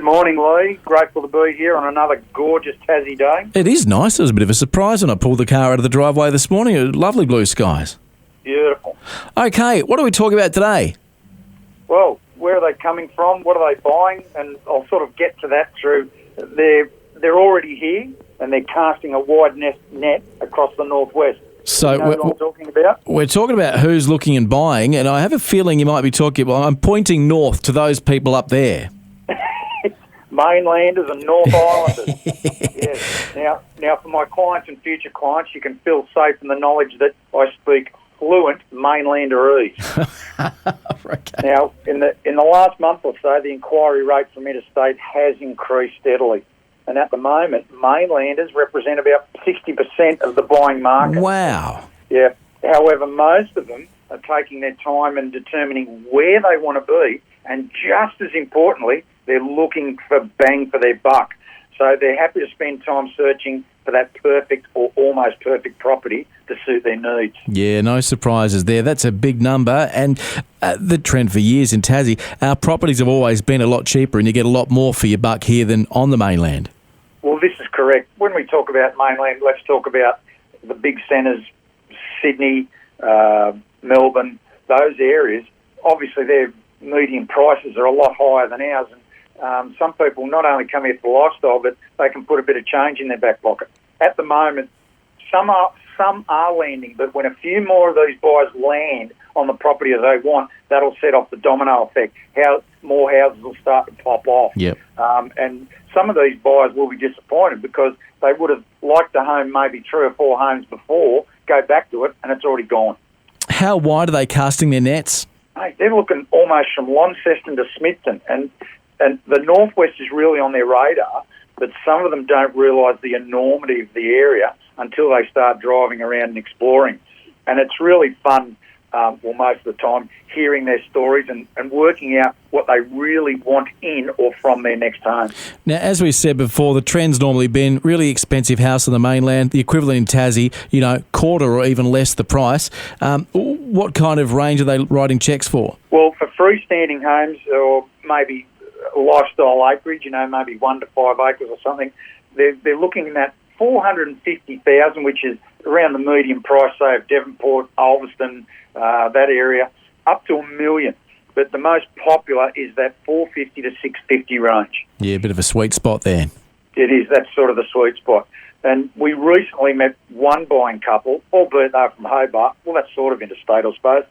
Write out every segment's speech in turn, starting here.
Good morning, Lee. Grateful to be here on another gorgeous Tassie day. It is nice. It was a bit of a surprise when I pulled the car out of the driveway this morning. It was lovely blue skies. Beautiful. Okay, what are we talking about today? Well, where are they coming from? What are they buying? And I'll sort of get to that through. They're already here, and they're casting a wide net across the northwest. So you know what I'm talking about? We're talking about who's looking and buying, and I have a feeling you might be talking. Well, I'm pointing north to those people up there. Mainlanders and North Islanders. Yes. Now, for my clients and future clients, you can feel safe in the knowledge that I speak fluent Mainlanderese. Okay. Now, in the last month or so, the inquiry rate from interstate has increased steadily. And at the moment, mainlanders represent about 60% of the buying market. Wow. Yeah. However, most of them are taking their time in determining where they want to be, and just as importantly, they're looking for bang for their buck. So they're happy to spend time searching for that perfect or almost perfect property to suit their needs. Yeah, no surprises there. That's a big number. And the trend for years in Tassie, our properties have always been a lot cheaper and you get a lot more for your buck here than on the mainland. Well, this is correct. When we talk about mainland, let's talk about the big centres, Sydney, Melbourne, those areas. Obviously, their median prices are a lot higher than ours. And some people not only come here for lifestyle, but they can put a bit of change in their back pocket. At the moment, some are landing, but when a few more of these buyers land on the property as they want, that'll set off the domino effect. How more houses will start to pop off. Yep. And some of these buyers will be disappointed because they would have liked a home maybe 3 or 4 homes before, go back to it, and it's already gone. How wide are they casting their nets? Hey, they're looking almost from Launceston to Smithton, and the Northwest is really on their radar, but some of them don't realise the enormity of the area until they start driving around and exploring. And it's really fun, most of the time, hearing their stories and working out what they really want in or from their next home. Now, as we said before, the trend's normally been really expensive house on the mainland, the equivalent in Tassie, quarter or even less the price. What kind of range are they writing checks for? Well, for freestanding homes or maybe lifestyle acreage, maybe 1 to 5 acres or something, they're looking at $450,000, which is around the median price, say, of Devonport, Ulverston, that area, up to $1 million. But the most popular is that $450,000 to $650,000 range. Yeah, a bit of a sweet spot there. It is. That's sort of the sweet spot. And we recently met one buying couple, albeit they're from Hobart. Well, that's sort of interstate, I suppose.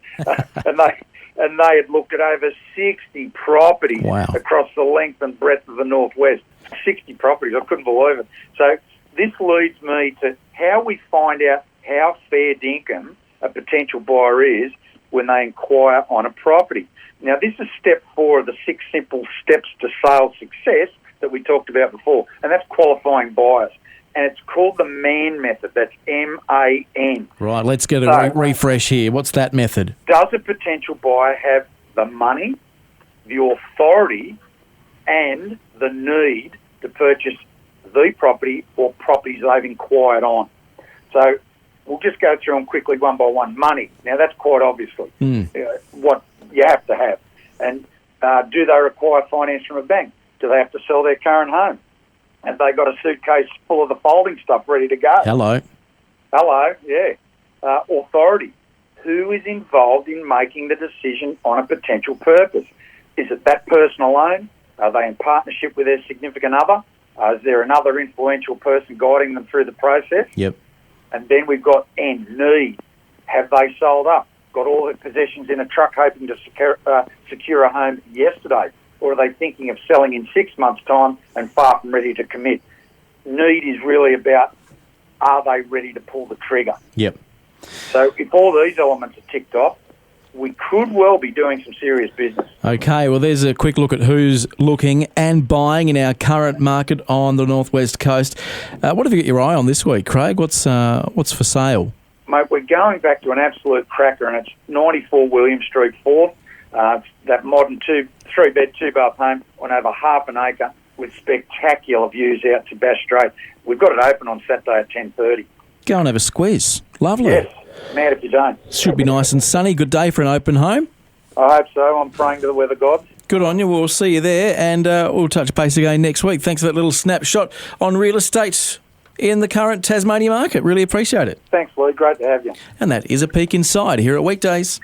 And they had looked at over 60 properties across the length and breadth of the Northwest. 60 properties. I couldn't believe it. So this leads me to how we find out how fair dinkum a potential buyer is when they inquire on a property. Now, this is step 4 of the 6 simple steps to sales success that we talked about before, and that's qualifying buyers. And it's called the MAN method. That's MAN. Right, let's get a refresh here. What's that method? Does a potential buyer have the money, the authority, and the need to purchase the property or properties they've inquired on? So we'll just go through them quickly one by one. Money. Now, that's quite obviously what you have to have. And do they require finance from a bank? Do they have to sell their current home? Have they got a suitcase full of the folding stuff ready to go? Hello, yeah. Authority. Who is involved in making the decision on a potential purpose? Is it that person alone? Are they in partnership with their significant other? Is there another influential person guiding them through the process? Yep. And then we've got N, need. Have they sold up? Got all their possessions in a truck hoping to secure a home yesterday? Or are they thinking of selling in 6 months' time and far from ready to commit? Need is really about, are they ready to pull the trigger? Yep. So if all these elements are ticked off, we could well be doing some serious business. Okay, well, there's a quick look at who's looking and buying in our current market on the Northwest Coast. What have you got your eye on this week, Craig? What's for sale? Mate, we're going back to an absolute cracker, and it's 94 William Street, 4th. That modern 3-bed, 2-bath home on over half an acre with spectacular views out to Bass Strait. We've got it open on Saturday at 10:30. Go and have a squeeze. Lovely. Yes, mad if you don't. Should be nice and sunny. Good day for an open home. I hope so. I'm praying to the weather gods. Good on you. We'll see you there, and we'll touch base again next week. Thanks for that little snapshot on real estate in the current Tasmania market. Really appreciate it. Thanks, Lee. Great to have you. And that is a peek inside here at Weekdays.